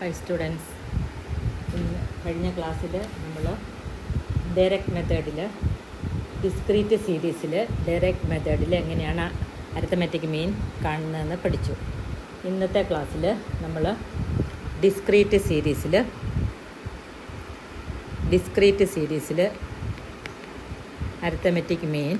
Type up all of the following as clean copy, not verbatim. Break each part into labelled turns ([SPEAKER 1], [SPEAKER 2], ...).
[SPEAKER 1] High students, ഇന്ന് കഴിഞ്ഞ ക്ലാസ്സിൽ നമ്മൾ ഡയറക്റ്റ് മെത്തേഡിൽ ഡിസ്ക്രീറ്റ് സീരീസിൽ ഡയറക്റ്റ് മെത്തേഡിൽ എങ്ങനെയാണ് അരിത്തമെറ്റിക് മീൻ കാണുന്നതെന്ന് പഠിച്ചു. ഇന്നത്തെ ക്ലാസ്സിൽ നമ്മൾ ഡിസ്ക്രീറ്റ് സീരീസിൽ അരിത്തമെറ്റിക് മീൻ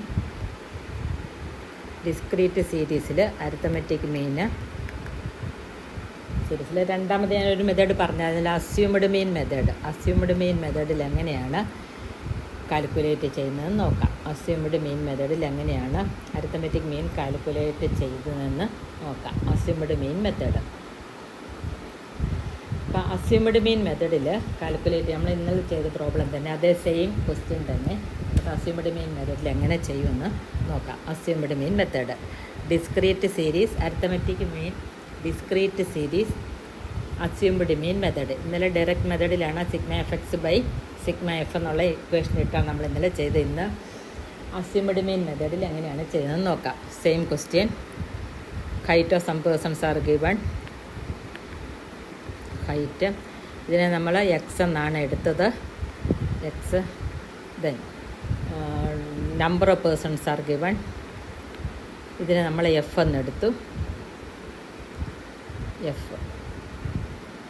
[SPEAKER 1] സീരീസിൽ രണ്ടാമത് ഞാനൊരു മെത്തേഡ് പറഞ്ഞതിൽ അസ്യൂംഡ് മീൻ മെത്തേഡിൽ എങ്ങനെയാണ് കാൽക്കുലേറ്റ് ചെയ്യുന്നതെന്ന് നോക്കാം. അസ്യൂംഡ് മീൻ മെത്തേഡിൽ എങ്ങനെയാണ് അരിത്തമെറ്റിക് മീൻ കാൽക്കുലേറ്റ് ചെയ്തതെന്ന് നോക്കാം. Assumed mean method. അപ്പോൾ അസ്യൂംഡ് മീൻ മെത്തേഡിൽ കാൽക്കുലേറ്റ് നമ്മൾ ഇന്നലെ ചെയ്ത പ്രോബ്ലം തന്നെ, അതേ സെയിം ക്വസ്റ്റ്യൻ തന്നെ അസ്യൂംഡ് മീൻ മെത്തേഡിൽ എങ്ങനെ ചെയ്യുമെന്ന് നോക്കാം. Assumed mean method, discrete series, arithmetic mean discrete series, assumed mean method. ഇന്നലെ ഡയറക്റ്റ് മെത്തേഡിലാണ് sigma f x by sigma f എന്നുള്ള ഇക്വേഷൻ ഇട്ടാണ് നമ്മൾ ഇന്നലെ ചെയ്ത്. ഇന്ന് അസ്യൂംഡ് മീൻ മെത്തേഡിൽ എങ്ങനെയാണ് ചെയ്യുന്നതെന്ന് നോക്കാം. Same question. Height of some persons are given. Height ഇതിനെ നമ്മൾ എക്സ് എന്നാണ് എടുത്തത്. X. Then number of persons are given. ഇതിനെ നമ്മൾ എഫ് എന്നെടുത്തു. എഫ്.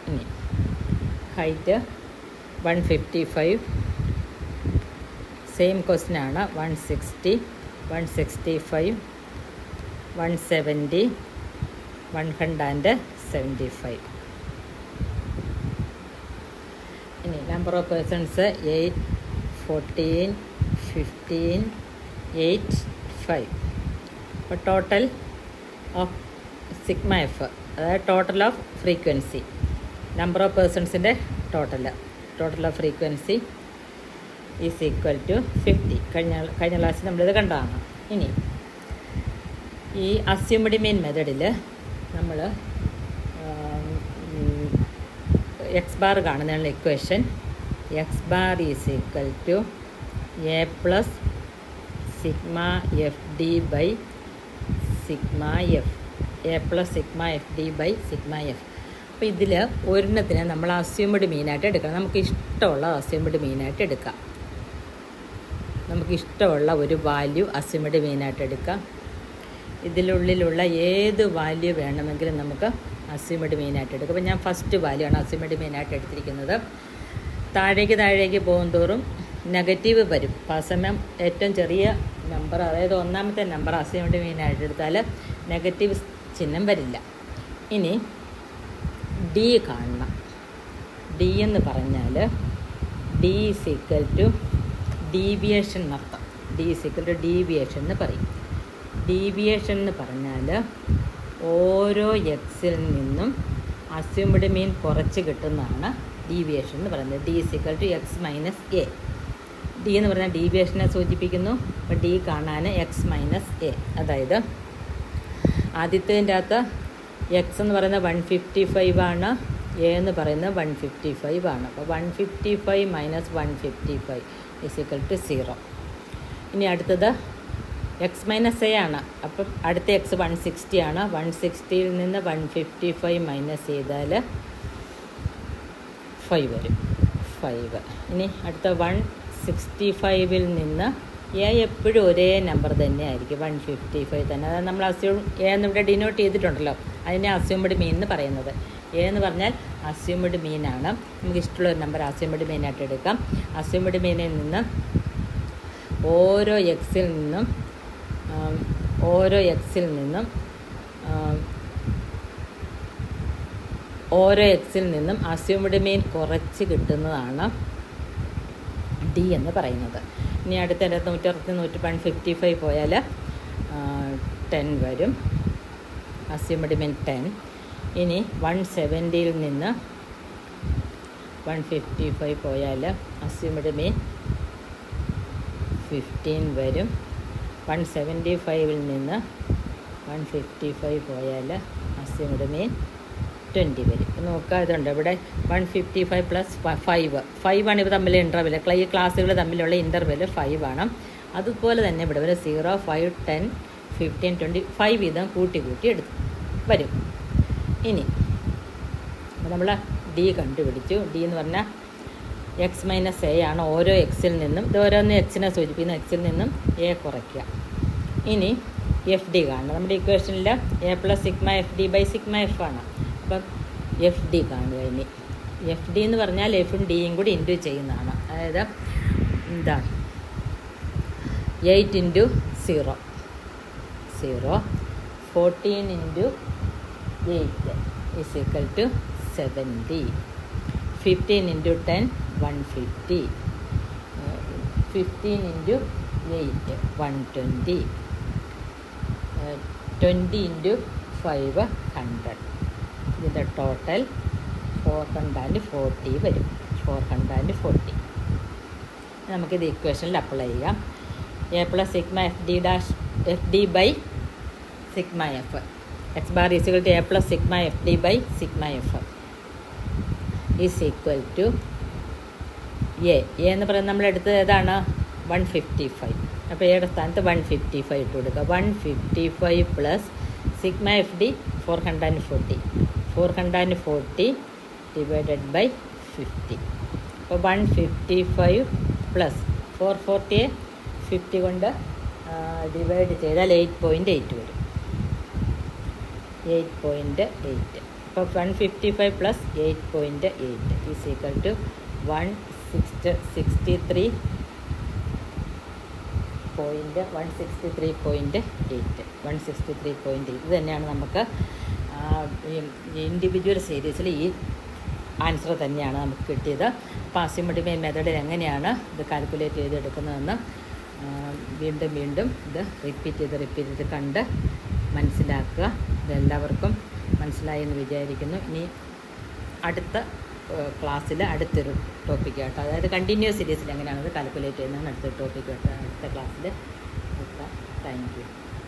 [SPEAKER 1] ഇനി ഹൈറ്റ് 155. സെയിം ക്വസ്റ്റ്യൻ ആണ്. 160, 165, 170, 175. ഇനി നമ്പർ ഓഫ് പേഴ്സൺസ് 8, 14, 15, 8, 5. അപ്പോൾ ടോട്ടൽ ഓഫ് സിഗ്മ എഫ്, അതായത് total of frequency, number of പേഴ്സൺസിൻ്റെ total of frequency is equal to 50. കഴിഞ്ഞ ക്ലാസ്സിൽ നമ്മളിത് കണ്ടതാണ്. ഇനി ഈ അസ്യൂംഡ് മീൻ മെത്തേഡിൽ നമ്മൾ എക്സ് ബാർ കാണുന്നതിനുള്ള equation x bar is equal to a plus sigma f d by sigma f. A plus sigma f d by sigma f. അപ്പോൾ ഇതിൽ ഒരെണ്ണത്തിന് നമ്മൾ അസ്യൂംഡ് മീനായിട്ട് എടുക്കണം. നമുക്ക് ഇഷ്ടമുള്ള അസ്യൂംഡ് മീനായിട്ട് എടുക്കാം. നമുക്ക് ഇഷ്ടമുള്ള ഒരു വാല്യൂ അസ്യൂംഡ് മീനായിട്ട് എടുക്കാം. ഇതിനുള്ളിലുള്ള ഏത് വാല്യൂ വേണമെങ്കിലും നമുക്ക് അസ്യൂംഡ് മീനായിട്ട് എടുക്കാം. അപ്പോൾ ഞാൻ ഫസ്റ്റ് വാല്യൂ ആണ് അസ്യൂംഡ് മീനായിട്ട് എടുത്തിരിക്കുന്നത്. താഴേക്ക് പോകും തോറും നെഗറ്റീവ് വരും. അപ്പോൾ ആ സമയം ഏറ്റവും ചെറിയ നമ്പർ, അതായത് ഒന്നാമത്തെ നമ്പർ അസ്യൂംഡ് മീനായിട്ട് എടുത്താൽ നെഗറ്റീവ് ചിഹ്നം വരില്ല. ഇനി ഡി കാണണം. ഡി എന്ന് പറഞ്ഞാൽ d is equal to deviation എന്നർത്ഥം. D is equal to deviation എന്ന് പറയും. ഡീവിയേഷൻ എന്ന് പറഞ്ഞാൽ ഓരോ എക്സിൽ നിന്നും അസ്യൂംഡ് മീൻ കുറച്ച് കിട്ടുന്നതാണ് ഡീവിയേഷൻ എന്ന് പറയുന്നത്. D is equal to x minus a. D എന്ന് പറഞ്ഞാൽ ഡീവിയേഷനെ സൂചിപ്പിക്കുന്നു. അപ്പോൾ ഡി കാണാൻ എക്സ് മൈനസ് എ. അതായത് ആദ്യത്തേതിൻ്റെ അകത്ത് എക്സ് എന്ന് പറയുന്നത് 155 ആണ്, എ എന്ന് പറയുന്നത് 155 ആണ്. അപ്പോൾ 155 മൈനസ് 155 ഈസ് ഈക്വൽ ടു 0. ഇനി അടുത്തത് എക്സ് മൈനസ് എ ആണ്. അപ്പം അടുത്ത എക്സ് 160 ആണ്. 160യിൽ നിന്ന് 155 മൈനസ് ചെയ്താൽ 5 വരും. 5. ഇനി അടുത്ത 165ൽ നിന്ന് എ എപ്പോഴും ഒരേ നമ്പർ തന്നെ ആയിരിക്കും, 155 തന്നെ. അതായത് നമ്മൾ എ എന്നിവിടെ ഡിനോട്ട് ചെയ്തിട്ടുണ്ടല്ലോ, അതിനെ അസ്യൂംഡ് മീൻ എന്ന് പറയുന്നത്. എ എന്ന് പറഞ്ഞാൽ അസ്യൂംഡ് മീനാണ്. നമുക്ക് ഇഷ്ടമുള്ള ഒരു നമ്പർ അസ്യൂംഡ് മീനായിട്ട് എടുക്കാം. അസ്യൂംഡ് മീനിൽ നിന്ന് ഓരോ എക്സിൽ നിന്നും അസ്യൂംഡ് മീൻ കുറച്ച് കിട്ടുന്നതാണ് ഡി എന്ന് പറയുന്നത്. ഇനി അടുത്ത 155 പോയാൽ 10 വരും, അസ്യൂംഡ് മീൻ 10. ഇനി 170യിൽ നിന്ന് 155 പോയാൽ അസ്യൂംഡ് മീൻ 15 വരും. 175ൽ നിന്ന് 155 പോയാൽ അസ്യൂംഡ് മീൻ 20 വരും. നോക്കുക, ഇതുണ്ട് ഇവിടെ 155 പ്ലസ് 5 ആണ് ഇവ തമ്മിലുള്ള ഇൻ്റർവെൽ. ഈ ക്ലാസ്സുകൾ തമ്മിലുള്ള ഇൻ്റർവെൽ 5 ആണ്. അതുപോലെ തന്നെ ഇവിടെ വരെ 0, 5, 10, 15, 20 5 വീതം കൂട്ടി എടുത്ത് വരും. ഇനി അപ്പോൾ നമ്മൾ ഡി കണ്ടുപിടിച്ചു. ഡി എന്ന് പറഞ്ഞാൽ എക്സ് മൈനസ് എ ആണ്. ഓരോ എക്സിൽ നിന്നും ഇത് ഓരോന്ന് എക്സിനെ സൂചിപ്പിക്കുന്ന എക്സിൽ നിന്നും എ കുറയ്ക്കുക. ഇനി എഫ് ഡി കാണുക. നമ്മുടെ ഇക്വേഷനിൽ a plus sigma f d by sigma f ആണ്. അപ്പം എഫ് ഡി കാണുക. ഇനി എഫ് ഡി എന്ന് പറഞ്ഞാൽ എഫും ഡിയും കൂടി ഇൻറ്റു ചെയ്യുന്നതാണ്. അതായത് എന്താ 8 into 0 0 14 into 8 is equal to 70. 15 into 10 150. 15 into 8 120. 20 into 5 100. ഇതിൻ്റെ ടോട്ടൽ 440 വരും. 440. നമുക്കിത് ഇക്വേഷനിൽ അപ്ലൈ ചെയ്യാം. A plus sigma f d by sigma f x bar is equal to a plus sigma f d by sigma f is equal to a എന്ന് പറയുന്നത് നമ്മളെടുത്തത് ഏതാണ് 155. അപ്പോൾ എയുടെ സ്ഥാനത്ത് 155 ഇട്ട് കൊടുക്കുക. 155 plus sigma f d 440 divided by 50. അപ്പോൾ 155 plus 440 50 കൊണ്ട് ഡിവൈഡ് ചെയ്താൽ 8.8 വരും. 8.8. അപ്പോൾ 155 പ്ലസ് 8.8 ഈസ് ഈക്വൽ ടു 163.8. 163.8 ഇത് തന്നെയാണ് നമുക്ക് ഇൻഡിവിജ്വൽ സീരീസിൽ ഈ ആൻസർ തന്നെയാണ് നമുക്ക് കിട്ടിയത്. അപ്പോൾ അസിമട്രിക് മെത്തേഡിൽ എങ്ങനെയാണ് ഇത് കാൽക്കുലേറ്റ് ചെയ്തെടുക്കുന്നതെന്ന് വീണ്ടും ഇത് റിപ്പീറ്റ് ചെയ്ത് കണ്ട് മനസ്സിലാക്കുക. ഇതെല്ലാവർക്കും മനസ്സിലായി എന്ന് വിചാരിക്കുന്നു. ഇനി അടുത്ത ക്ലാസ്സിൽ അടുത്തൊരു ടോപ്പിക് കേട്ടോ, അതായത് കണ്ടിന്യൂസ് സീരീസിൽ എങ്ങനെയാണത് കാൽക്കുലേറ്റ് ചെയ്യുന്നതാണ് അടുത്തൊരു ടോപ്പിക് കേട്ടോ അടുത്ത ക്ലാസ്സിൽ. Thank you.